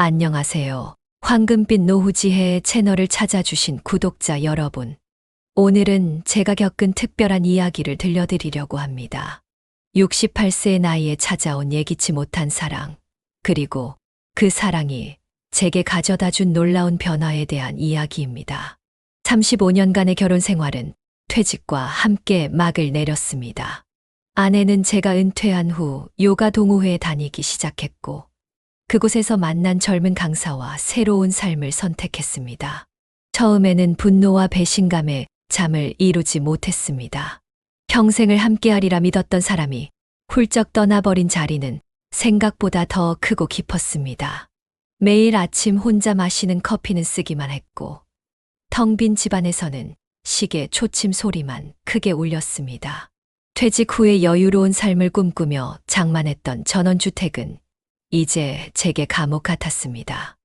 안녕하세요. 황금빛 노후지혜의 채널을 찾아주신 구독자 여러분. 오늘은 제가 겪은 특별한 이야기를 들려드리려고 합니다. 68세의 나이에 찾아온 예기치 못한 사랑, 그리고 그 사랑이 제게 가져다 준 놀라운 변화에 대한 이야기입니다. 35년간의 결혼 생활은 퇴직과 함께 막을 내렸습니다. 아내는 제가 은퇴한 후 요가 동호회에 다니기 시작했고, 그곳에서 만난 젊은 강사와 새로운 삶을 선택했습니다. 처음에는 분노와 배신감에 잠을 이루지 못했습니다. 평생을 함께하리라 믿었던 사람이 훌쩍 떠나버린 자리는 생각보다 더 크고 깊었습니다. 매일 아침 혼자 마시는 커피는 쓰기만 했고, 텅 빈 집안에서는 시계 초침 소리만 크게 울렸습니다. 퇴직 후에 여유로운 삶을 꿈꾸며 장만했던 전원주택은 이제 제게 감옥 같았습니다.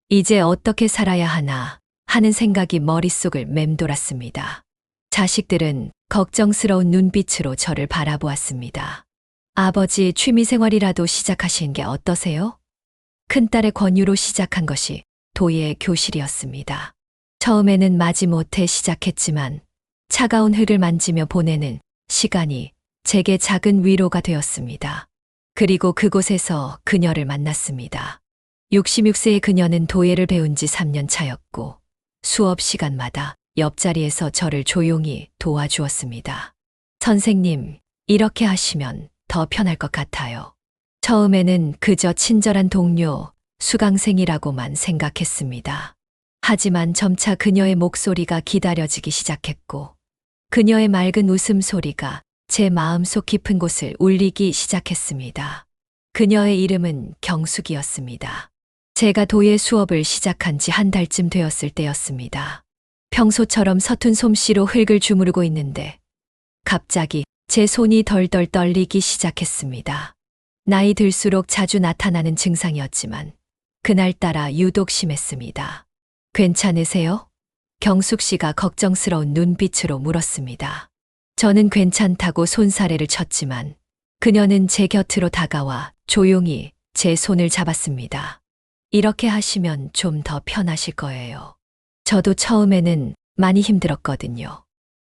이제 어떻게 살아야 하나 하는 생각이 머릿속을 맴돌았습니다. 자식들은 걱정스러운 눈빛으로 저를 바라보았습니다. 아버지, 취미생활이라도 시작하신 게 어떠세요? 큰딸의 권유로 시작한 것이 도예 교실이었습니다. 처음에는 마지못해 시작했지만 차가운 흙을 만지며 보내는 시간이 제게 작은 위로가 되었습니다. 그리고 그곳에서 그녀를 만났습니다. 66세의 그녀는 도예를 배운 지 3년 차였고, 수업 시간마다 옆자리에서 저를 조용히 도와주었습니다. 선생님, 이렇게 하시면 더 편할 것 같아요. 처음에는 그저 친절한 동료, 수강생이라고만 생각했습니다. 하지만 점차 그녀의 목소리가 기다려지기 시작했고, 그녀의 맑은 웃음소리가 제 마음속 깊은 곳을 울리기 시작했습니다. 그녀의 이름은 경숙이었습니다. 제가 도예 수업을 시작한 지 한 달쯤 되었을 때였습니다. 평소처럼 서툰 솜씨로 흙을 주무르고 있는데 갑자기 제 손이 덜덜 떨리기 시작했습니다. 나이 들수록 자주 나타나는 증상이었지만 그날따라 유독 심했습니다. 괜찮으세요? 경숙 씨가 걱정스러운 눈빛으로 물었습니다. 저는 괜찮다고 손사래를 쳤지만 그녀는 제 곁으로 다가와 조용히 제 손을 잡았습니다. 이렇게 하시면 좀 더 편하실 거예요. 저도 처음에는 많이 힘들었거든요.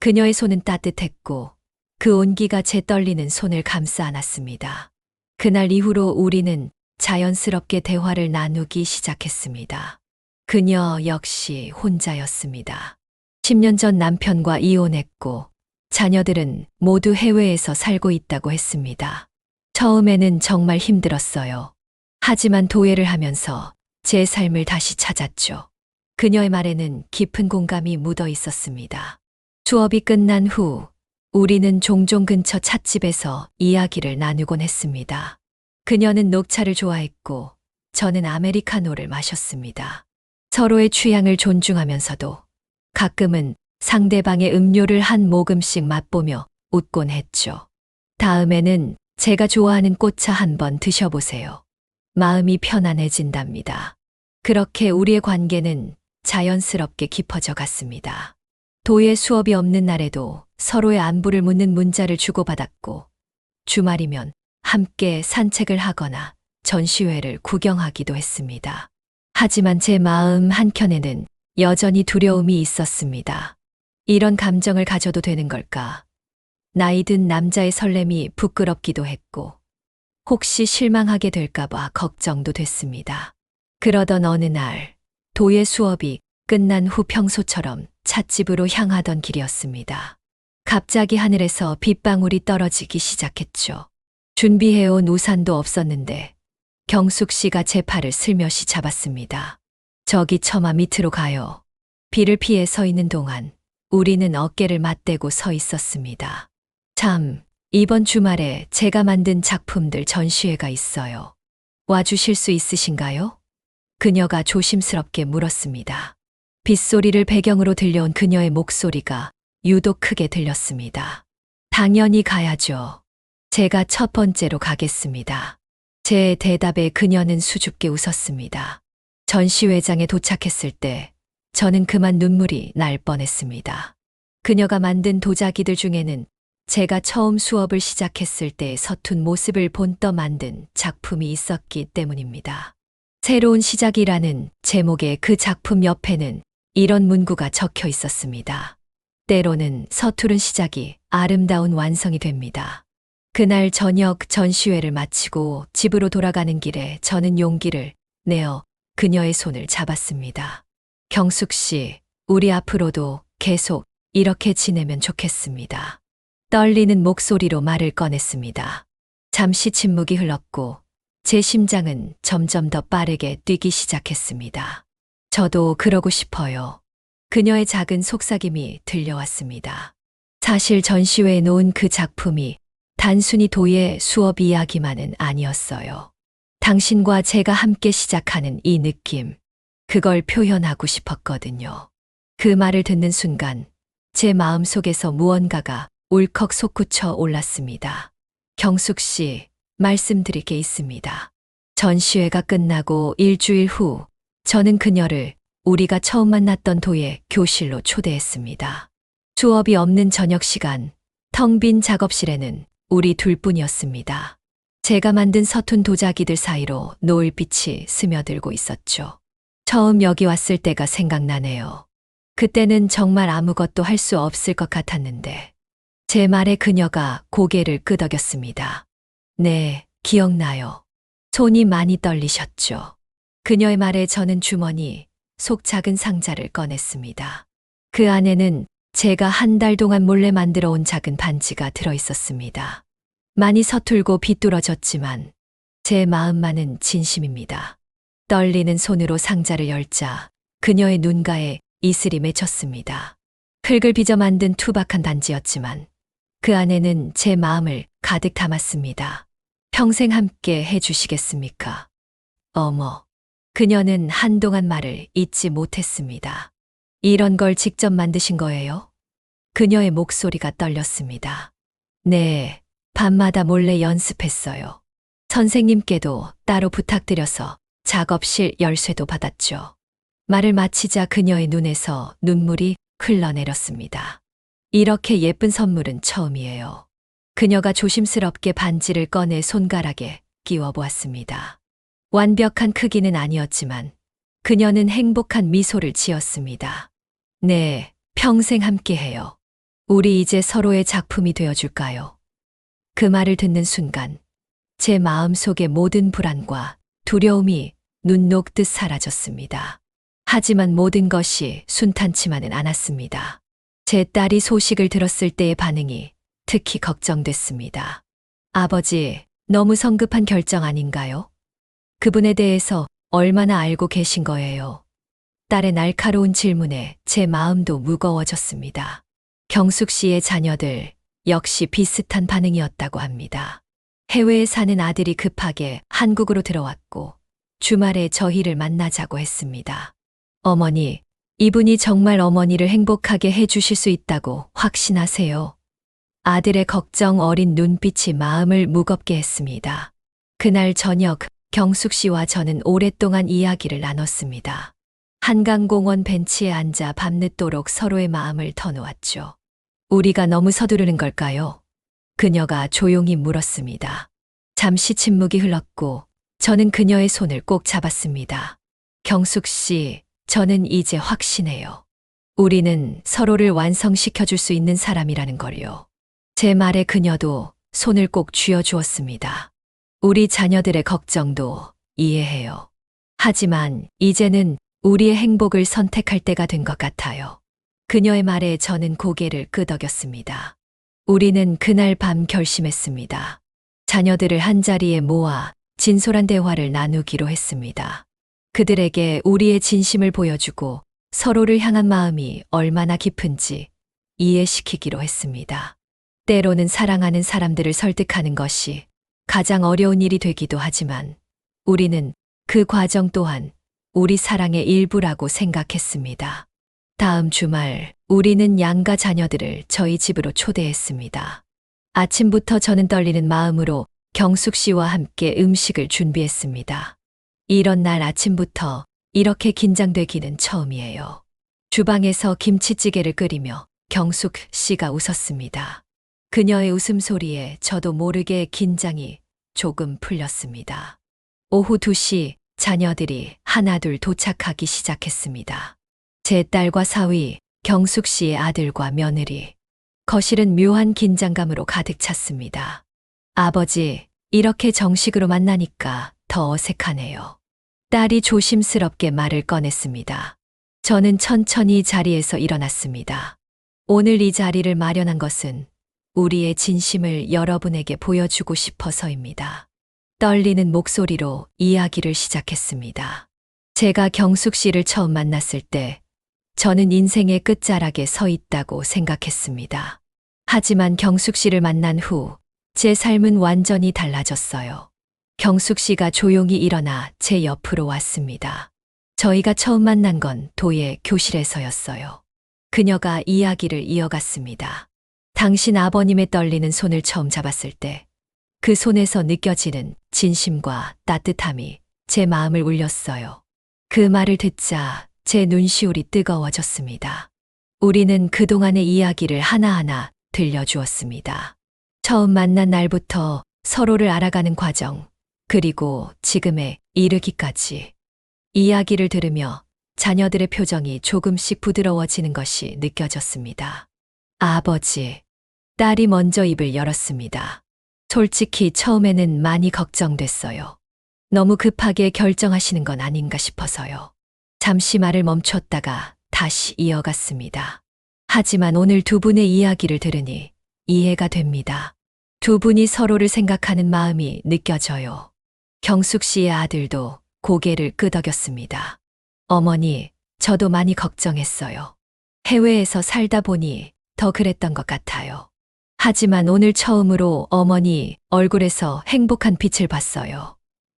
그녀의 손은 따뜻했고 그 온기가 제 떨리는 손을 감싸 안았습니다. 그날 이후로 우리는 자연스럽게 대화를 나누기 시작했습니다. 그녀 역시 혼자였습니다. 10년 전 남편과 이혼했고 자녀들은 모두 해외에서 살고 있다고 했습니다. 처음에는 정말 힘들었어요. 하지만 도예를 하면서 제 삶을 다시 찾았죠. 그녀의 말에는 깊은 공감이 묻어 있었습니다. 수업이 끝난 후 우리는 종종 근처 찻집에서 이야기를 나누곤 했습니다. 그녀는 녹차를 좋아했고 저는 아메리카노를 마셨습니다. 서로의 취향을 존중하면서도 가끔은 상대방의 음료를 한 모금씩 맛보며 웃곤 했죠. 다음에는 제가 좋아하는 꽃차 한번 드셔보세요. 마음이 편안해진답니다. 그렇게 우리의 관계는 자연스럽게 깊어져 갔습니다. 도예 수업이 없는 날에도 서로의 안부를 묻는 문자를 주고받았고, 주말이면 함께 산책을 하거나 전시회를 구경하기도 했습니다. 하지만 제 마음 한켠에는 여전히 두려움이 있었습니다. 이런 감정을 가져도 되는 걸까? 나이 든 남자의 설렘이 부끄럽기도 했고, 혹시 실망하게 될까봐 걱정도 됐습니다. 그러던 어느 날, 도예 수업이 끝난 후 평소처럼 찻집으로 향하던 길이었습니다. 갑자기 하늘에서 빗방울이 떨어지기 시작했죠. 준비해온 우산도 없었는데, 경숙 씨가 제 팔을 슬며시 잡았습니다. 저기 처마 밑으로 가요. 비를 피해 서 있는 동안 우리는 어깨를 맞대고 서 있었습니다. 참, 이번 주말에 제가 만든 작품들 전시회가 있어요. 와주실 수 있으신가요? 그녀가 조심스럽게 물었습니다. 빗소리를 배경으로 들려온 그녀의 목소리가 유독 크게 들렸습니다. 당연히 가야죠. 제가 첫 번째로 가겠습니다. 제 대답에 그녀는 수줍게 웃었습니다. 전시회장에 도착했을 때 저는 그만 눈물이 날 뻔했습니다. 그녀가 만든 도자기들 중에는 제가 처음 수업을 시작했을 때 서툰 모습을 본떠 만든 작품이 있었기 때문입니다. 새로운 시작이라는 제목의 그 작품 옆에는 이런 문구가 적혀 있었습니다. 때로는 서투른 시작이 아름다운 완성이 됩니다. 그날 저녁 전시회를 마치고 집으로 돌아가는 길에 저는 용기를 내어 그녀의 손을 잡았습니다. 경숙 씨, 우리 앞으로도 계속 이렇게 지내면 좋겠습니다. 떨리는 목소리로 말을 꺼냈습니다. 잠시 침묵이 흘렀고 제 심장은 점점 더 빠르게 뛰기 시작했습니다. 저도 그러고 싶어요. 그녀의 작은 속삭임이 들려왔습니다. 사실 전시회에 놓은 그 작품이 단순히 도예 수업 이야기만은 아니었어요. 당신과 제가 함께 시작하는 이 느낌, 그걸 표현하고 싶었거든요. 그 말을 듣는 순간 제 마음 속에서 무언가가 울컥 솟구쳐 올랐습니다. 경숙 씨, 말씀드릴 게 있습니다. 전시회가 끝나고 일주일 후 저는 그녀를 우리가 처음 만났던 도예 교실로 초대했습니다. 수업이 없는 저녁 시간, 텅 빈 작업실에는 우리 둘뿐이었습니다. 제가 만든 서툰 도자기들 사이로 노을빛이 스며들고 있었죠. 처음 여기 왔을 때가 생각나네요. 그때는 정말 아무것도 할 수 없을 것 같았는데 제 말에 그녀가 고개를 끄덕였습니다. 네, 기억나요. 손이 많이 떨리셨죠. 그녀의 말에 저는 주머니 속 작은 상자를 꺼냈습니다. 그 안에는 제가 한 달 동안 몰래 만들어 온 작은 반지가 들어 있었습니다. 많이 서툴고 비뚤어졌지만 제 마음만은 진심입니다. 떨리는 손으로 상자를 열자 그녀의 눈가에 이슬이 맺혔습니다. 흙을 빚어 만든 투박한 반지였지만 그 안에는 제 마음을 가득 담았습니다. 평생 함께 해주시겠습니까? 어머, 그녀는 한동안 말을 잇지 못했습니다. 이런 걸 직접 만드신 거예요? 그녀의 목소리가 떨렸습니다. 네, 밤마다 몰래 연습했어요. 선생님께도 따로 부탁드려서 작업실 열쇠도 받았죠. 말을 마치자 그녀의 눈에서 눈물이 흘러내렸습니다. 이렇게 예쁜 선물은 처음이에요. 그녀가 조심스럽게 반지를 꺼내 손가락에 끼워 보았습니다. 완벽한 크기는 아니었지만 그녀는 행복한 미소를 지었습니다. 네, 평생 함께해요. 우리 이제 서로의 작품이 되어줄까요? 그 말을 듣는 순간 제 마음 속의 모든 불안과 두려움이 눈 녹듯 사라졌습니다. 하지만 모든 것이 순탄치만은 않았습니다. 제 딸이 소식을 들었을 때의 반응이 특히 걱정됐습니다. 아버지, 너무 성급한 결정 아닌가요? 그분에 대해서 얼마나 알고 계신 거예요? 딸의 날카로운 질문에 제 마음도 무거워졌습니다. 경숙 씨의 자녀들 역시 비슷한 반응이었다고 합니다. 해외에 사는 아들이 급하게 한국으로 들어왔고 주말에 저희를 만나자고 했습니다. 어머니, 이분이 정말 어머니를 행복하게 해주실 수 있다고 확신하세요? 아들의 걱정 어린 눈빛이 마음을 무겁게 했습니다. 그날 저녁 경숙 씨와 저는 오랫동안 이야기를 나눴습니다. 한강공원 벤치에 앉아 밤늦도록 서로의 마음을 터놓았죠. 우리가 너무 서두르는 걸까요? 그녀가 조용히 물었습니다. 잠시 침묵이 흘렀고 저는 그녀의 손을 꼭 잡았습니다. 경숙 씨, 저는 이제 확신해요. 우리는 서로를 완성시켜줄 수 있는 사람이라는 걸요. 제 말에 그녀도 손을 꼭 쥐어주었습니다. 우리 자녀들의 걱정도 이해해요. 하지만 이제는 우리의 행복을 선택할 때가 된 것 같아요. 그녀의 말에 저는 고개를 끄덕였습니다. 우리는 그날 밤 결심했습니다. 자녀들을 한자리에 모아 진솔한 대화를 나누기로 했습니다. 그들에게 우리의 진심을 보여주고 서로를 향한 마음이 얼마나 깊은지 이해시키기로 했습니다. 때로는 사랑하는 사람들을 설득하는 것이 가장 어려운 일이 되기도 하지만 우리는 그 과정 또한 우리 사랑의 일부라고 생각했습니다. 다음 주말 우리는 양가 자녀들을 저희 집으로 초대했습니다. 아침부터 저는 떨리는 마음으로 경숙 씨와 함께 음식을 준비했습니다. 이런 날 아침부터 이렇게 긴장되기는 처음이에요. 주방에서 김치찌개를 끓이며 경숙 씨가 웃었습니다. 그녀의 웃음소리에 저도 모르게 긴장이 조금 풀렸습니다. 오후 2시 자녀들이 하나둘 도착하기 시작했습니다. 제 딸과 사위, 경숙 씨의 아들과 며느리. 거실은 묘한 긴장감으로 가득 찼습니다. 아버지, 이렇게 정식으로 만나니까 더 어색하네요. 딸이 조심스럽게 말을 꺼냈습니다. 저는 천천히 자리에서 일어났습니다. 오늘 이 자리를 마련한 것은 우리의 진심을 여러분에게 보여주고 싶어서입니다. 떨리는 목소리로 이야기를 시작했습니다. 제가 경숙 씨를 처음 만났을 때 저는 인생의 끝자락에 서 있다고 생각했습니다. 하지만 경숙 씨를 만난 후 제 삶은 완전히 달라졌어요. 경숙 씨가 조용히 일어나 제 옆으로 왔습니다. 저희가 처음 만난 건 도예 교실에서였어요. 그녀가 이야기를 이어갔습니다. 당신 아버님의 떨리는 손을 처음 잡았을 때 그 손에서 느껴지는 진심과 따뜻함이 제 마음을 울렸어요. 그 말을 듣자 제 눈시울이 뜨거워졌습니다. 우리는 그동안의 이야기를 하나하나 들려주었습니다. 처음 만난 날부터 서로를 알아가는 과정, 그리고 지금에 이르기까지. 이야기를 들으며 자녀들의 표정이 조금씩 부드러워지는 것이 느껴졌습니다. 아버지, 딸이 먼저 입을 열었습니다. 솔직히 처음에는 많이 걱정됐어요. 너무 급하게 결정하시는 건 아닌가 싶어서요. 잠시 말을 멈췄다가 다시 이어갔습니다. 하지만 오늘 두 분의 이야기를 들으니 이해가 됩니다. 두 분이 서로를 생각하는 마음이 느껴져요. 경숙 씨의 아들도 고개를 끄덕였습니다. 어머니, 저도 많이 걱정했어요. 해외에서 살다 보니 더 그랬던 것 같아요. 하지만 오늘 처음으로 어머니 얼굴에서 행복한 빛을 봤어요.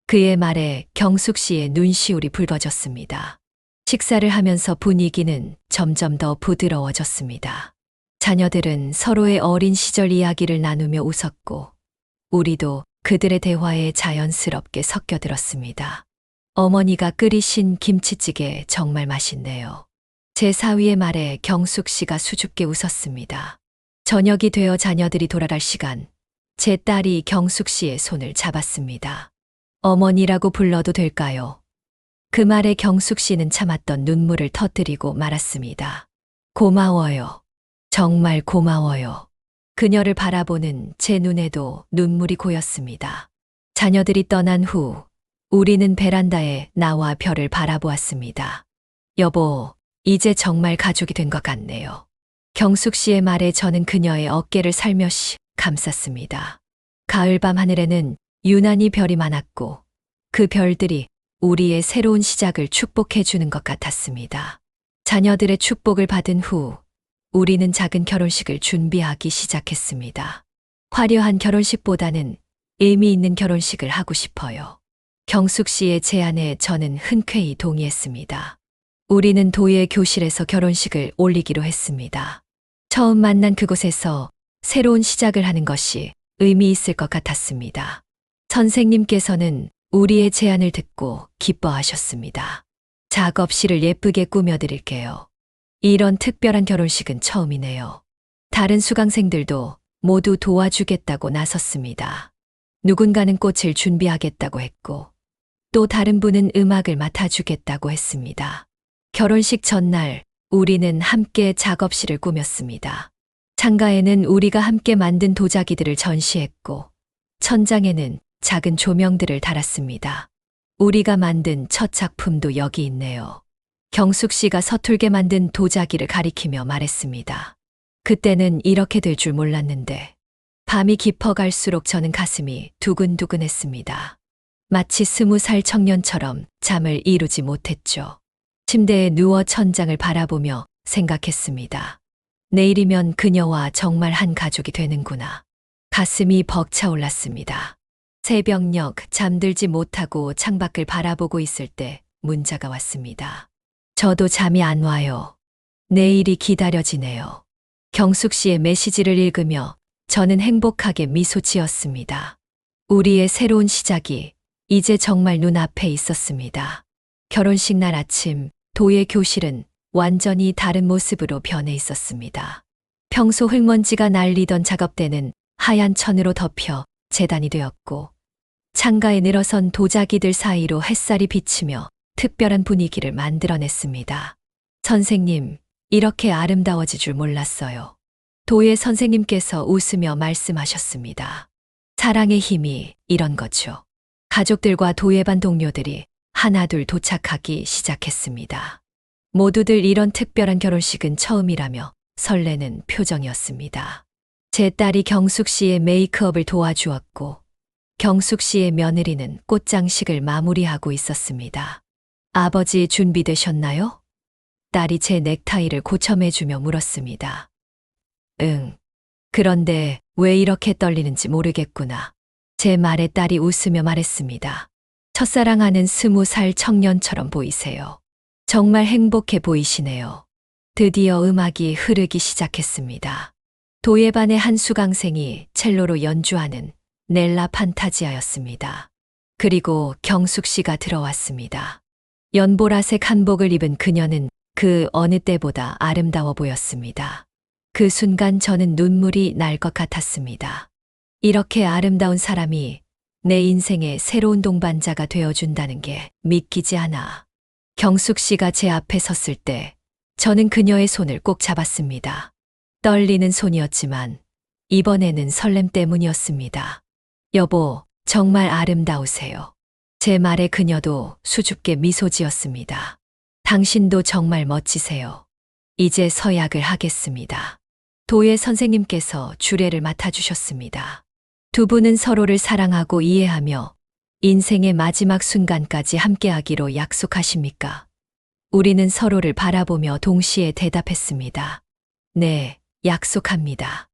그의 말에 경숙 씨의 눈시울이 붉어졌습니다. 식사를 하면서 분위기는 점점 더 부드러워졌습니다. 자녀들은 서로의 어린 시절 이야기를 나누며 웃었고, 우리도 그들의 대화에 자연스럽게 섞여들었습니다. 어머니가 끓이신 김치찌개 정말 맛있네요. 제 사위의 말에 경숙 씨가 수줍게 웃었습니다. 저녁이 되어 자녀들이 돌아갈 시간, 제 딸이 경숙 씨의 손을 잡았습니다. 어머니라고 불러도 될까요? 그 말에 경숙 씨는 참았던 눈물을 터뜨리고 말았습니다. 고마워요. 정말 고마워요. 그녀를 바라보는 제 눈에도 눈물이 고였습니다. 자녀들이 떠난 후 우리는 베란다에 나와 별을 바라보았습니다. 여보, 이제 정말 가족이 된 것 같네요. 경숙 씨의 말에 저는 그녀의 어깨를 살며시 감쌌습니다. 가을밤 하늘에는 유난히 별이 많았고 그 별들이 우리의 새로운 시작을 축복해 주는 것 같았습니다. 자녀들의 축복을 받은 후 우리는 작은 결혼식을 준비하기 시작했습니다. 화려한 결혼식보다는 의미 있는 결혼식을 하고 싶어요. 경숙 씨의 제안에 저는 흔쾌히 동의했습니다. 우리는 도예 교실에서 결혼식을 올리기로 했습니다. 처음 만난 그곳에서 새로운 시작을 하는 것이 의미 있을 것 같았습니다. 선생님께서는 우리의 제안을 듣고 기뻐하셨습니다. 작업실을 예쁘게 꾸며드릴게요. 이런 특별한 결혼식은 처음이네요. 다른 수강생들도 모두 도와주겠다고 나섰습니다. 누군가는 꽃을 준비하겠다고 했고, 또 다른 분은 음악을 맡아주겠다고 했습니다. 결혼식 전날 우리는 함께 작업실을 꾸몄습니다. 창가에는 우리가 함께 만든 도자기들을 전시했고, 천장에는 작은 조명들을 달았습니다. 우리가 만든 첫 작품도 여기 있네요. 경숙 씨가 서툴게 만든 도자기를 가리키며 말했습니다. 그때는 이렇게 될 줄 몰랐는데, 밤이 깊어갈수록 저는 가슴이 두근두근했습니다. 마치 20살 청년처럼 잠을 이루지 못했죠. 침대에 누워 천장을 바라보며 생각했습니다. 내일이면 그녀와 정말 한 가족이 되는구나. 가슴이 벅차올랐습니다. 새벽녘 잠들지 못하고 창밖을 바라보고 있을 때 문자가 왔습니다. 저도 잠이 안 와요. 내일이 기다려지네요. 경숙 씨의 메시지를 읽으며 저는 행복하게 미소 지었습니다. 우리의 새로운 시작이 이제 정말 눈앞에 있었습니다. 결혼식 날 아침, 도예 교실은 완전히 다른 모습으로 변해 있었습니다. 평소 흙먼지가 날리던 작업대는 하얀 천으로 덮여 재단이 되었고, 창가에 늘어선 도자기들 사이로 햇살이 비치며 특별한 분위기를 만들어냈습니다. 선생님, 이렇게 아름다워질 줄 몰랐어요. 도예 선생님께서 웃으며 말씀하셨습니다. 사랑의 힘이 이런 거죠. 가족들과 도예반 동료들이 하나둘 도착하기 시작했습니다. 모두들 이런 특별한 결혼식은 처음이라며 설레는 표정이었습니다. 제 딸이 경숙 씨의 메이크업을 도와주었고 경숙 씨의 며느리는 꽃장식을 마무리하고 있었습니다. 아버지 준비되셨나요? 딸이 제 넥타이를 고쳐매주며 물었습니다. 응. 그런데 왜 이렇게 떨리는지 모르겠구나. 제 말에 딸이 웃으며 말했습니다. 첫사랑하는 20살 청년처럼 보이세요. 정말 행복해 보이시네요. 드디어 음악이 흐르기 시작했습니다. 도예반의 한 수강생이 첼로로 연주하는 넬라 판타지아였습니다. 그리고 경숙 씨가 들어왔습니다. 연보라색 한복을 입은 그녀는 그 어느 때보다 아름다워 보였습니다. 그 순간 저는 눈물이 날 것 같았습니다. 이렇게 아름다운 사람이 내 인생의 새로운 동반자가 되어준다는 게 믿기지 않아. 경숙 씨가 제 앞에 섰을 때 저는 그녀의 손을 꼭 잡았습니다. 떨리는 손이었지만 이번에는 설렘 때문이었습니다. 여보, 정말 아름다우세요. 제 말에 그녀도 수줍게 미소 지었습니다. 당신도 정말 멋지세요. 이제 서약을 하겠습니다. 도예 선생님께서 주례를 맡아주셨습니다. 두 분은 서로를 사랑하고 이해하며 인생의 마지막 순간까지 함께하기로 약속하십니까? 우리는 서로를 바라보며 동시에 대답했습니다. 네, 약속합니다.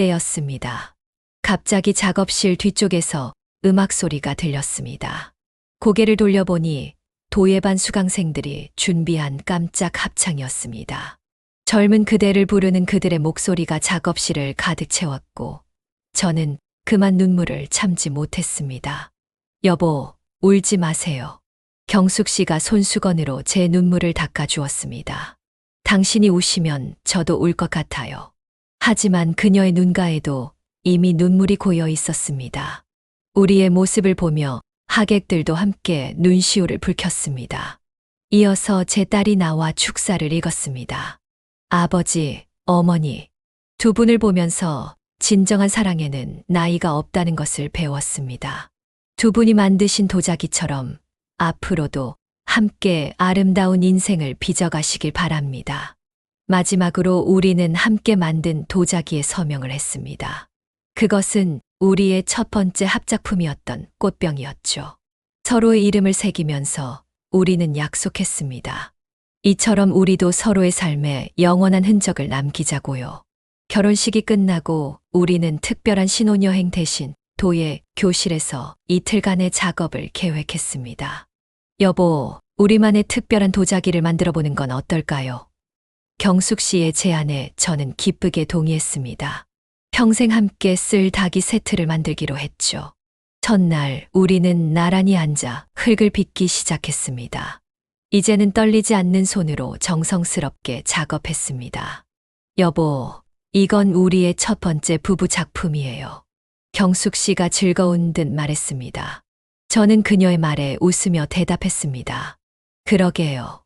그때였습니다. 갑자기 작업실 뒤쪽에서 음악 소리가 들렸습니다. 고개를 돌려보니 도예반 수강생들이 준비한 깜짝 합창이었습니다. 젊은 그대를 부르는 그들의 목소리가 작업실을 가득 채웠고 저는 그만 눈물을 참지 못했습니다. 여보, 울지 마세요. 경숙 씨가 손수건으로 제 눈물을 닦아주었습니다. 당신이 우시면 저도 울 것 같아요. 하지만 그녀의 눈가에도 이미 눈물이 고여 있었습니다. 우리의 모습을 보며 하객들도 함께 눈시울을 붉혔습니다. 이어서 제 딸이 나와 축사를 읽었습니다. 아버지, 어머니, 두 분을 보면서 진정한 사랑에는 나이가 없다는 것을 배웠습니다. 두 분이 만드신 도자기처럼 앞으로도 함께 아름다운 인생을 빚어가시길 바랍니다. 마지막으로 우리는 함께 만든 도자기에 서명을 했습니다. 그것은 우리의 첫 번째 합작품이었던 꽃병이었죠. 서로의 이름을 새기면서 우리는 약속했습니다. 이처럼 우리도 서로의 삶에 영원한 흔적을 남기자고요. 결혼식이 끝나고 우리는 특별한 신혼여행 대신 도예 교실에서 이틀간의 작업을 계획했습니다. 여보, 우리만의 특별한 도자기를 만들어 보는 건 어떨까요? 경숙 씨의 제안에 저는 기쁘게 동의했습니다. 평생 함께 쓸 닭이 세트를 만들기로 했죠. 첫날 우리는 나란히 앉아 흙을 빚기 시작했습니다. 이제는 떨리지 않는 손으로 정성스럽게 작업했습니다. 여보, 이건 우리의 첫 번째 부부 작품이에요. 경숙 씨가 즐거운 듯 말했습니다. 저는 그녀의 말에 웃으며 대답했습니다. 그러게요.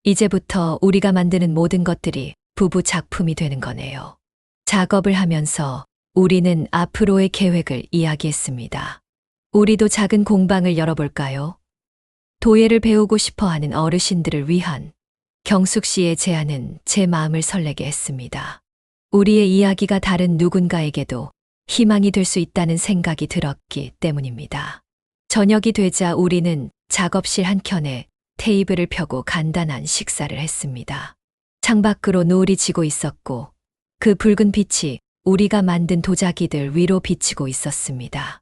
이제부터 우리가 만드는 모든 것들이 부부 작품이 되는 거네요. 작업을 하면서 우리는 앞으로의 계획을 이야기했습니다. 우리도 작은 공방을 열어볼까요? 도예를 배우고 싶어 하는 어르신들을 위한 경숙 씨의 제안은 제 마음을 설레게 했습니다. 우리의 이야기가 다른 누군가에게도 희망이 될 수 있다는 생각이 들었기 때문입니다. 저녁이 되자 우리는 작업실 한켠에 테이블을 펴고 간단한 식사를 했습니다. 창밖으로 노을이 지고 있었고 그 붉은 빛이 우리가 만든 도자기들 위로 비치고 있었습니다.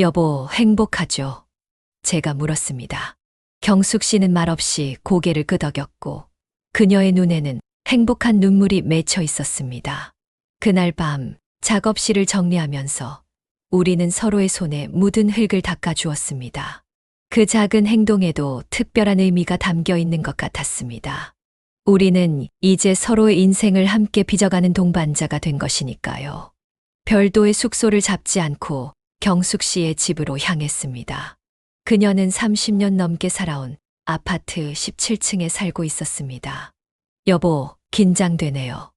여보, 행복하죠? 제가 물었습니다. 경숙 씨는 말없이 고개를 끄덕였고 그녀의 눈에는 행복한 눈물이 맺혀 있었습니다. 그날 밤 작업실을 정리하면서 우리는 서로의 손에 묻은 흙을 닦아주었습니다. 그 작은 행동에도 특별한 의미가 담겨 있는 것 같았습니다. 우리는 이제 서로의 인생을 함께 빚어가는 동반자가 된 것이니까요. 별도의 숙소를 잡지 않고 경숙 씨의 집으로 향했습니다. 그녀는 30년 넘게 살아온 아파트 17층에 살고 있었습니다. 여보, 긴장되네요.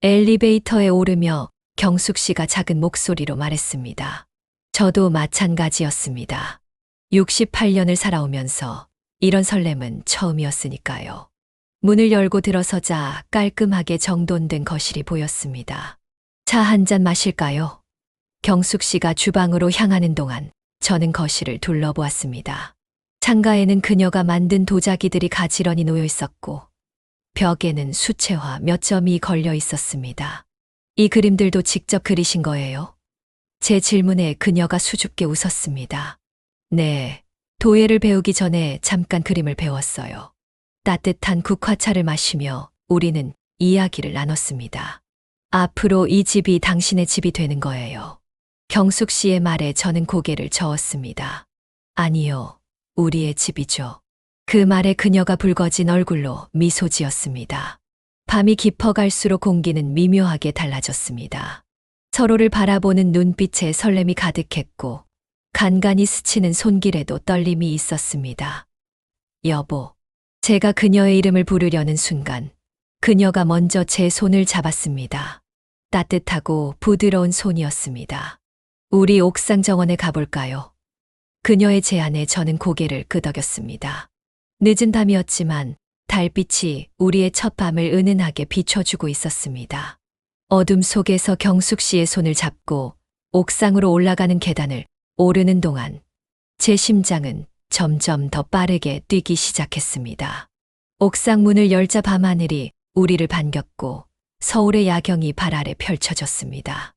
엘리베이터에 오르며 경숙 씨가 작은 목소리로 말했습니다. 저도 마찬가지였습니다. 68년을 살아오면서 이런 설렘은 처음이었으니까요. 문을 열고 들어서자 깔끔하게 정돈된 거실이 보였습니다. 차 한 잔 마실까요? 경숙 씨가 주방으로 향하는 동안 저는 거실을 둘러보았습니다. 창가에는 그녀가 만든 도자기들이 가지런히 놓여 있었고 벽에는 수채화 몇 점이 걸려 있었습니다. 이 그림들도 직접 그리신 거예요? 제 질문에 그녀가 수줍게 웃었습니다. 네, 도예를 배우기 전에 잠깐 그림을 배웠어요. 따뜻한 국화차를 마시며 우리는 이야기를 나눴습니다. 앞으로 이 집이 당신의 집이 되는 거예요. 경숙 씨의 말에 저는 고개를 저었습니다. 아니요, 우리의 집이죠. 그 말에 그녀가 붉어진 얼굴로 미소 지었습니다. 밤이 깊어갈수록 공기는 미묘하게 달라졌습니다. 서로를 바라보는 눈빛에 설렘이 가득했고 간간히 스치는 손길에도 떨림이 있었습니다. 여보, 제가 그녀의 이름을 부르려는 순간 그녀가 먼저 제 손을 잡았습니다. 따뜻하고 부드러운 손이었습니다. 우리 옥상 정원에 가볼까요? 그녀의 제안에 저는 고개를 끄덕였습니다. 늦은 밤이었지만 달빛이 우리의 첫 밤을 은은하게 비춰주고 있었습니다. 어둠 속에서 경숙 씨의 손을 잡고 옥상으로 올라가는 계단을 오르는 동안 제 심장은 점점 더 빠르게 뛰기 시작했습니다. 옥상 문을 열자 밤하늘이 우리를 반겼고 서울의 야경이 발 아래 펼쳐졌습니다.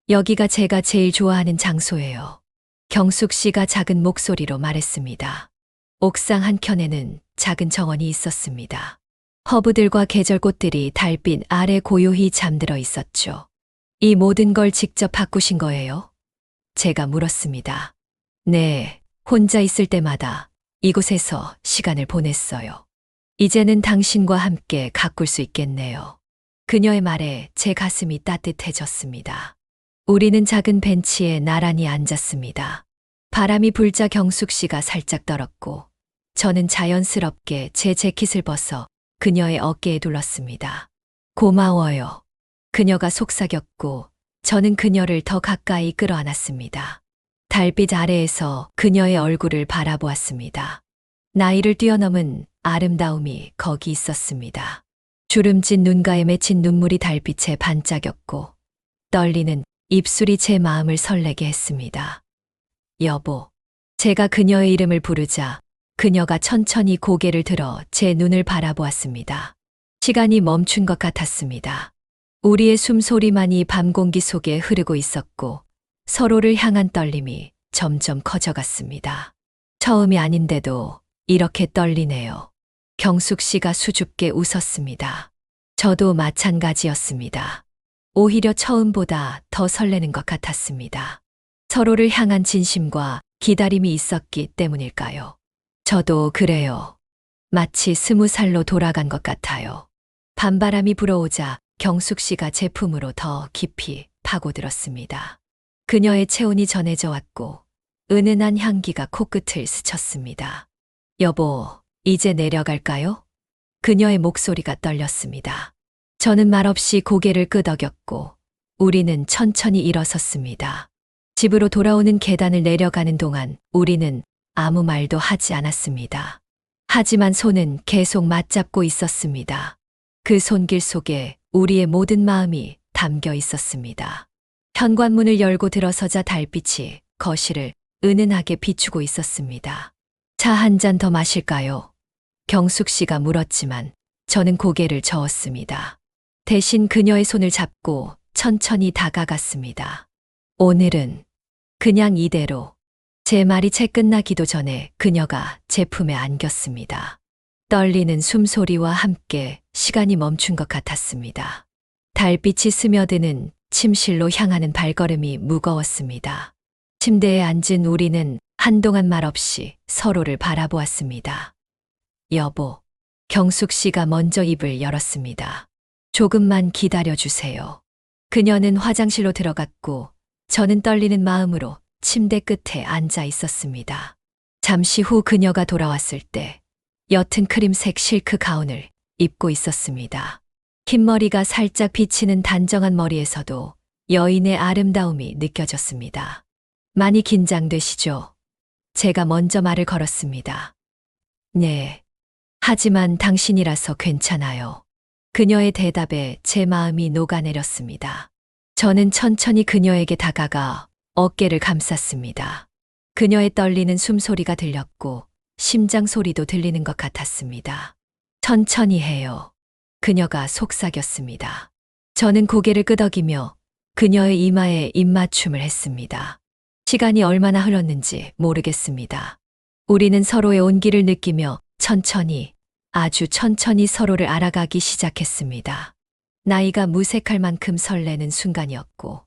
여기가 제가 제일 좋아하는 장소예요. 경숙 씨가 작은 목소리로 말했습니다. 옥상 한켠에는 작은 정원이 있었습니다. 허브들과 계절꽃들이 달빛 아래 고요히 잠들어 있었죠. 이 모든 걸 직접 바꾸신 거예요? 제가 물었습니다. 네, 혼자 있을 때마다 이곳에서 시간을 보냈어요. 이제는 당신과 함께 가꿀 수 있겠네요. 그녀의 말에 제 가슴이 따뜻해졌습니다. 우리는 작은 벤치에 나란히 앉았습니다. 바람이 불자 경숙 씨가 살짝 떨었고 저는 자연스럽게 제 재킷을 벗어 그녀의 어깨에 둘렀습니다. 고마워요. 그녀가 속삭였고 저는 그녀를 더 가까이 끌어안았습니다. 달빛 아래에서 그녀의 얼굴을 바라보았습니다. 나이를 뛰어넘은 아름다움이 거기 있었습니다. 주름진 눈가에 맺힌 눈물이 달빛에 반짝였고 떨리는 입술이 제 마음을 설레게 했습니다. 여보, 제가 그녀의 이름을 부르자 그녀가 천천히 고개를 들어 제 눈을 바라보았습니다. 시간이 멈춘 것 같았습니다. 우리의 숨소리만이 밤 공기 속에 흐르고 있었고 서로를 향한 떨림이 점점 커져갔습니다. 처음이 아닌데도 이렇게 떨리네요. 경숙 씨가 수줍게 웃었습니다. 저도 마찬가지였습니다. 오히려 처음보다 더 설레는 것 같았습니다. 서로를 향한 진심과 기다림이 있었기 때문일까요? 저도 그래요. 마치 20살로 돌아간 것 같아요. 밤바람이 불어오자 경숙 씨가 제 품으로 더 깊이 파고들었습니다. 그녀의 체온이 전해져 왔고 은은한 향기가 코끝을 스쳤습니다. 여보, 이제 내려갈까요? 그녀의 목소리가 떨렸습니다. 저는 말없이 고개를 끄덕였고 우리는 천천히 일어섰습니다. 집으로 돌아오는 계단을 내려가는 동안 우리는 아무 말도 하지 않았습니다. 하지만 손은 계속 맞잡고 있었습니다. 그 손길 속에 우리의 모든 마음이 담겨 있었습니다. 현관문을 열고 들어서자 달빛이 거실을 은은하게 비추고 있었습니다. 차 한 잔 더 마실까요? 경숙 씨가 물었지만 저는 고개를 저었습니다. 대신 그녀의 손을 잡고 천천히 다가갔습니다. 오늘은 그냥 이대로. 제 말이 채 끝나기도 전에 그녀가 제 품에 안겼습니다. 떨리는 숨소리와 함께 시간이 멈춘 것 같았습니다. 달빛이 스며드는 침실로 향하는 발걸음이 무거웠습니다. 침대에 앉은 우리는 한동안 말없이 서로를 바라보았습니다. 여보, 경숙 씨가 먼저 입을 열었습니다. 조금만 기다려주세요. 그녀는 화장실로 들어갔고 저는 떨리는 마음으로 침대 끝에 앉아 있었습니다. 잠시 후 그녀가 돌아왔을 때 옅은 크림색 실크 가운을 입고 있었습니다. 흰머리가 살짝 비치는 단정한 머리에서도 여인의 아름다움이 느껴졌습니다. 많이 긴장되시죠? 제가 먼저 말을 걸었습니다. 네. 하지만 당신이라서 괜찮아요. 그녀의 대답에 제 마음이 녹아내렸습니다. 저는 천천히 그녀에게 다가가 어깨를 감쌌습니다. 그녀의 떨리는 숨소리가 들렸고 심장 소리도 들리는 것 같았습니다. 천천히 해요. 그녀가 속삭였습니다. 저는 고개를 끄덕이며 그녀의 이마에 입맞춤을 했습니다. 시간이 얼마나 흘렀는지 모르겠습니다. 우리는 서로의 온기를 느끼며 천천히, 아주 천천히 서로를 알아가기 시작했습니다. 나이가 무색할 만큼 설레는 순간이었고,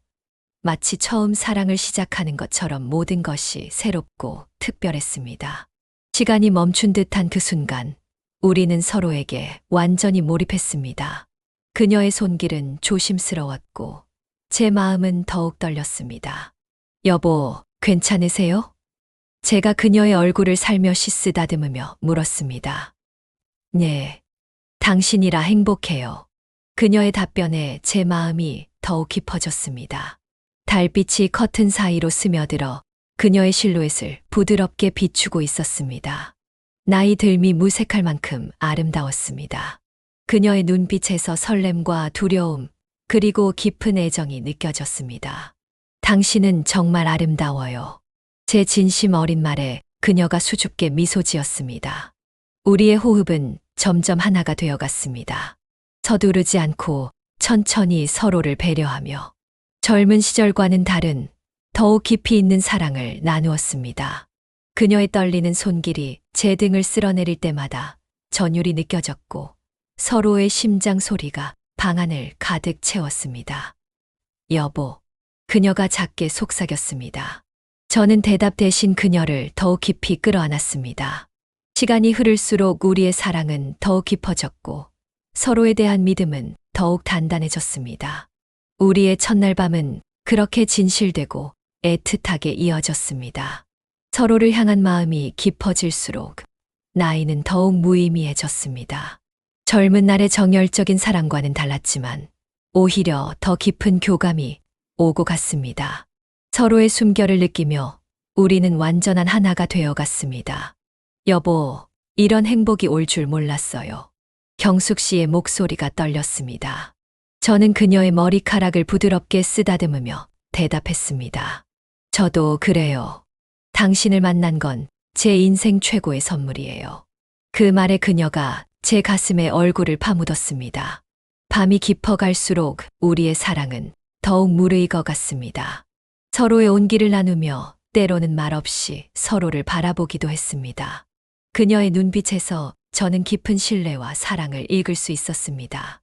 마치 처음 사랑을 시작하는 것처럼 모든 것이 새롭고 특별했습니다. 시간이 멈춘 듯한 그 순간, 우리는 서로에게 완전히 몰입했습니다. 그녀의 손길은 조심스러웠고, 제 마음은 더욱 떨렸습니다. 여보, 괜찮으세요? 제가 그녀의 얼굴을 살며시 쓰다듬으며 물었습니다. 네, 당신이라 행복해요. 그녀의 답변에 제 마음이 더욱 깊어졌습니다. 달빛이 커튼 사이로 스며들어 그녀의 실루엣을 부드럽게 비추고 있었습니다. 나이 들미 무색할 만큼 아름다웠습니다. 그녀의 눈빛에서 설렘과 두려움, 그리고 깊은 애정이 느껴졌습니다. 당신은 정말 아름다워요. 제 진심 어린 말에 그녀가 수줍게 미소 지었습니다. 우리의 호흡은 점점 하나가 되어갔습니다. 서두르지 않고 천천히 서로를 배려하며 젊은 시절과는 다른 더욱 깊이 있는 사랑을 나누었습니다. 그녀의 떨리는 손길이 제 등을 쓸어내릴 때마다 전율이 느껴졌고 서로의 심장 소리가 방안을 가득 채웠습니다. 여보, 그녀가 작게 속삭였습니다. 저는 대답 대신 그녀를 더욱 깊이 끌어안았습니다. 시간이 흐를수록 우리의 사랑은 더욱 깊어졌고 서로에 대한 믿음은 더욱 단단해졌습니다. 우리의 첫날 밤은 그렇게 진실되고 애틋하게 이어졌습니다. 서로를 향한 마음이 깊어질수록 나이는 더욱 무의미해졌습니다. 젊은 날의 정열적인 사랑과는 달랐지만 오히려 더 깊은 교감이 오고 갔습니다. 서로의 숨결을 느끼며 우리는 완전한 하나가 되어갔습니다. 여보, 이런 행복이 올 줄 몰랐어요. 경숙 씨의 목소리가 떨렸습니다. 저는 그녀의 머리카락을 부드럽게 쓰다듬으며 대답했습니다. 저도 그래요. 당신을 만난 건 제 인생 최고의 선물이에요. 그 말에 그녀가 제 가슴에 얼굴을 파묻었습니다. 밤이 깊어갈수록 우리의 사랑은 더욱 무르익어 갔습니다. 서로의 온기를 나누며 때로는 말없이 서로를 바라보기도 했습니다. 그녀의 눈빛에서 저는 깊은 신뢰와 사랑을 읽을 수 있었습니다.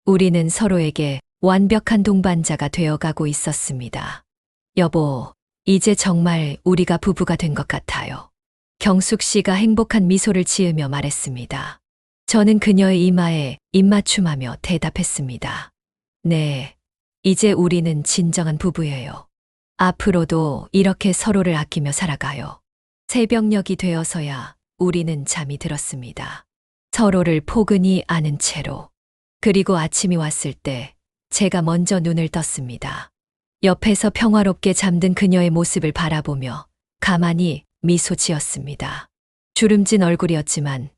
우리는 서로에게 완벽한 동반자가 되어가고 있었습니다. 여보, 이제 정말 우리가 부부가 된 것 같아요. 경숙 씨가 행복한 미소를 지으며 말했습니다. 저는 그녀의 이마에 입맞춤하며 대답했습니다. 네, 이제 우리는 진정한 부부예요. 앞으로도 이렇게 서로를 아끼며 살아가요. 새벽녘이 되어서야 우리는 잠이 들었습니다. 서로를 포근히 안은 채로. 그리고 아침이 왔을 때 제가 먼저 눈을 떴습니다. 옆에서 평화롭게 잠든 그녀의 모습을 바라보며 가만히 미소 지었습니다. 주름진 얼굴이었지만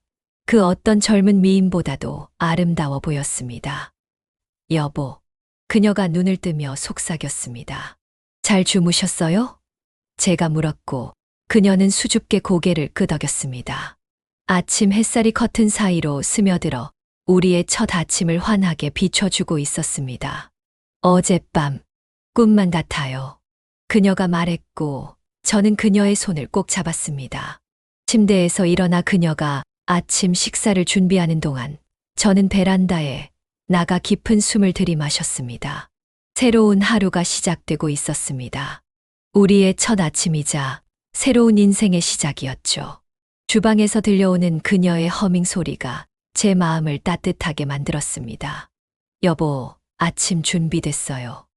그 어떤 젊은 미인보다도 아름다워 보였습니다. 여보, 그녀가 눈을 뜨며 속삭였습니다. 잘 주무셨어요? 제가 물었고 그녀는 수줍게 고개를 끄덕였습니다. 아침 햇살이 커튼 사이로 스며들어 우리의 첫 아침을 환하게 비춰주고 있었습니다. 어젯밤, 꿈만 같아요. 그녀가 말했고 저는 그녀의 손을 꼭 잡았습니다. 침대에서 일어나 그녀가 아침 식사를 준비하는 동안 저는 베란다에 나가 깊은 숨을 들이마셨습니다. 새로운 하루가 시작되고 있었습니다. 우리의 첫 아침이자 새로운 인생의 시작이었죠. 주방에서 들려오는 그녀의 허밍 소리가 제 마음을 따뜻하게 만들었습니다. 여보, 아침 준비됐어요.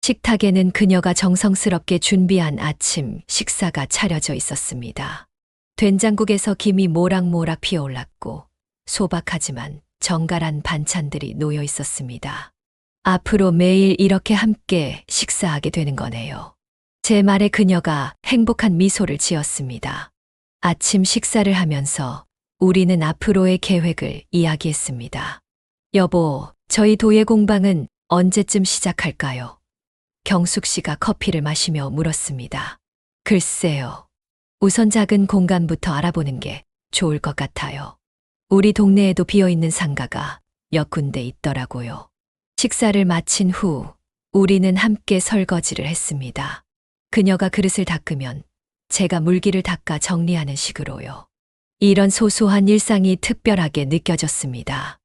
식탁에는 그녀가 정성스럽게 준비한 아침 식사가 차려져 있었습니다. 된장국에서 김이 모락모락 피어올랐고 소박하지만 정갈한 반찬들이 놓여 있었습니다. 앞으로 매일 이렇게 함께 식사하게 되는 거네요. 제 말에 그녀가 행복한 미소를 지었습니다. 아침 식사를 하면서 우리는 앞으로의 계획을 이야기했습니다. 여보, 저희 도예 공방은 언제쯤 시작할까요? 경숙 씨가 커피를 마시며 물었습니다. 글쎄요. 우선 작은 공간부터 알아보는 게 좋을 것 같아요. 우리 동네에도 비어있는 상가가 몇 군데 있더라고요. 식사를 마친 후 우리는 함께 설거지를 했습니다. 그녀가 그릇을 닦으면 제가 물기를 닦아 정리하는 식으로요. 이런 소소한 일상이 특별하게 느껴졌습니다.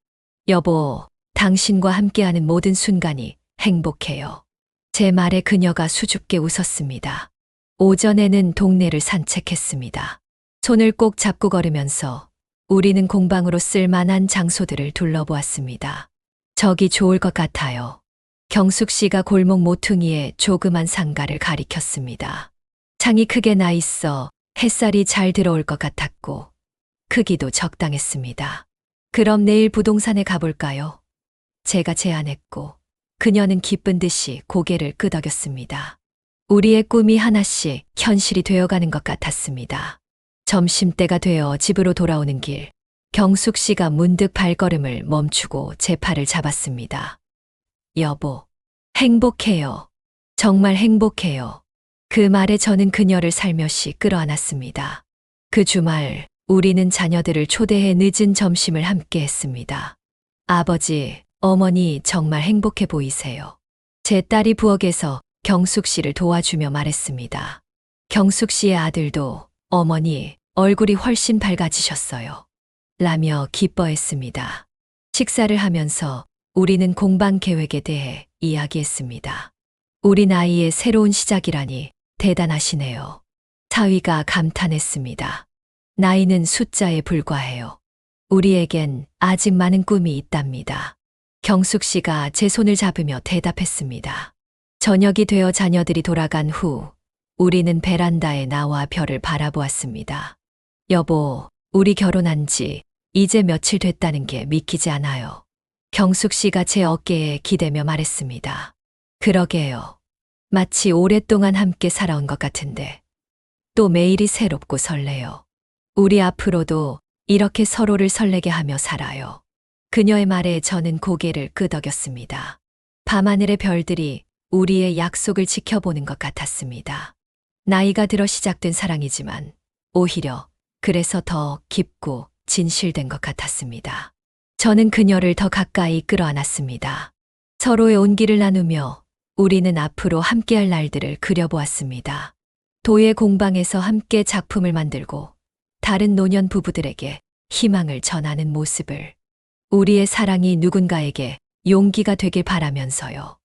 여보, 당신과 함께하는 모든 순간이 행복해요. 제 말에 그녀가 수줍게 웃었습니다. 오전에는 동네를 산책했습니다. 손을 꼭 잡고 걸으면서 우리는 공방으로 쓸 만한 장소들을 둘러보았습니다. 저기 좋을 것 같아요. 경숙 씨가 골목 모퉁이에 조그만 상가를 가리켰습니다. 창이 크게 나 있어 햇살이 잘 들어올 것 같았고 크기도 적당했습니다. 그럼 내일 부동산에 가볼까요? 제가 제안했고 그녀는 기쁜 듯이 고개를 끄덕였습니다. 우리의 꿈이 하나씩 현실이 되어가는 것 같았습니다. 점심때가 되어 집으로 돌아오는 길, 경숙 씨가 문득 발걸음을 멈추고 제 팔을 잡았습니다. 여보, 행복해요. 정말 행복해요. 그 말에 저는 그녀를 살며시 끌어안았습니다. 그 주말 우리는 자녀들을 초대해 늦은 점심을 함께 했습니다. 아버지, 어머니 정말 행복해 보이세요. 제 딸이 부엌에서 경숙 씨를 도와주며 말했습니다. 경숙 씨의 아들도 어머니 얼굴이 훨씬 밝아지셨어요. 라며 기뻐했습니다. 식사를 하면서 우리는 공방 계획에 대해 이야기했습니다. 우리 나이의 새로운 시작이라니 대단하시네요. 사위가 감탄했습니다. 나이는 숫자에 불과해요. 우리에겐 아직 많은 꿈이 있답니다. 경숙 씨가 제 손을 잡으며 대답했습니다. 저녁이 되어 자녀들이 돌아간 후 우리는 베란다에 나와 별을 바라보았습니다. 여보, 우리 결혼한 지 이제 며칠 됐다는 게 믿기지 않아요. 경숙 씨가 제 어깨에 기대며 말했습니다. 그러게요. 마치 오랫동안 함께 살아온 것 같은데 또 매일이 새롭고 설레요. 우리 앞으로도 이렇게 서로를 설레게 하며 살아요. 그녀의 말에 저는 고개를 끄덕였습니다. 밤하늘의 별들이 우리의 약속을 지켜보는 것 같았습니다. 나이가 들어 시작된 사랑이지만 오히려 그래서 더 깊고 진실된 것 같았습니다. 저는 그녀를 더 가까이 끌어안았습니다. 서로의 온기를 나누며 우리는 앞으로 함께할 날들을 그려보았습니다. 도예 공방에서 함께 작품을 만들고 다른 노년 부부들에게 희망을 전하는 모습을, 우리의 사랑이 누군가에게 용기가 되길 바라면서요.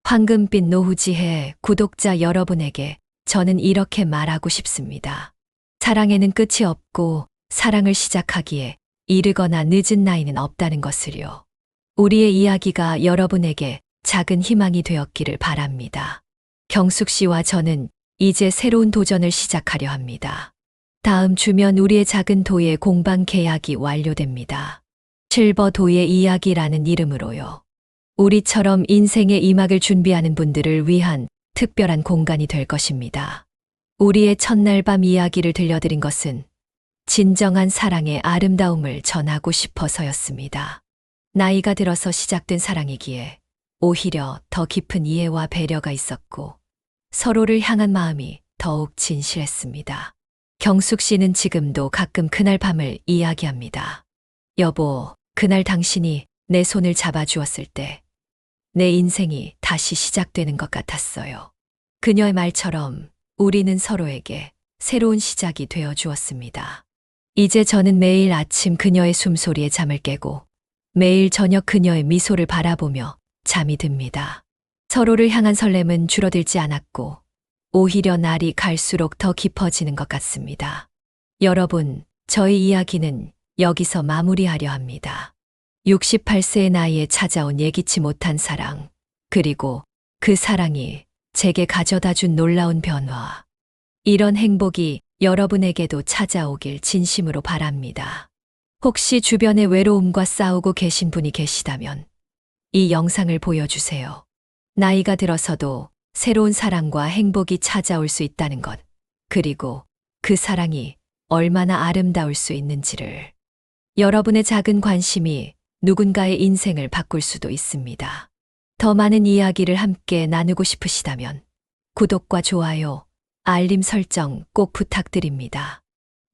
황금빛 노후지혜 구독자 여러분에게 저는 이렇게 말하고 싶습니다. 사랑에는 끝이 없고 사랑을 시작하기에 이르거나 늦은 나이는 없다는 것을요. 우리의 이야기가 여러분에게 작은 희망이 되었기를 바랍니다. 경숙 씨와 저는 이제 새로운 도전을 시작하려 합니다. 다음 주면 우리의 작은 도예 공방 계약이 완료됩니다. 실버 도예 이야기라는 이름으로요. 우리처럼 인생의 이막을 준비하는 분들을 위한 특별한 공간이 될 것입니다. 우리의 첫날 밤 이야기를 들려드린 것은 진정한 사랑의 아름다움을 전하고 싶어서였습니다. 나이가 들어서 시작된 사랑이기에 오히려 더 깊은 이해와 배려가 있었고 서로를 향한 마음이 더욱 진실했습니다. 경숙 씨는 지금도 가끔 그날 밤을 이야기합니다. 여보, 그날 당신이 내 손을 잡아주었을 때 내 인생이 다시 시작되는 것 같았어요. 그녀의 말처럼 우리는 서로에게 새로운 시작이 되어 주었습니다. 이제 저는 매일 아침 그녀의 숨소리에 잠을 깨고 매일 저녁 그녀의 미소를 바라보며 잠이 듭니다. 서로를 향한 설렘은 줄어들지 않았고 오히려 날이 갈수록 더 깊어지는 것 같습니다. 여러분, 저희 이야기는 여기서 마무리하려 합니다. 68세의 나이에 찾아온 예기치 못한 사랑, 그리고 그 사랑이 제게 가져다 준 놀라운 변화. 이런 행복이 여러분에게도 찾아오길 진심으로 바랍니다. 혹시 주변에 외로움과 싸우고 계신 분이 계시다면 이 영상을 보여주세요. 나이가 들어서도 새로운 사랑과 행복이 찾아올 수 있다는 것, 그리고 그 사랑이 얼마나 아름다울 수 있는지를. 여러분의 작은 관심이 누군가의 인생을 바꿀 수도 있습니다. 더 많은 이야기를 함께 나누고 싶으시다면 구독과 좋아요, 알림 설정 꼭 부탁드립니다.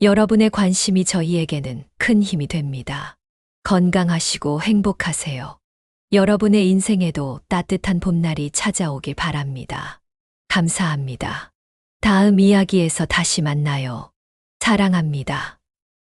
여러분의 관심이 저희에게는 큰 힘이 됩니다. 건강하시고 행복하세요. 여러분의 인생에도 따뜻한 봄날이 찾아오길 바랍니다. 감사합니다. 다음 이야기에서 다시 만나요. 사랑합니다.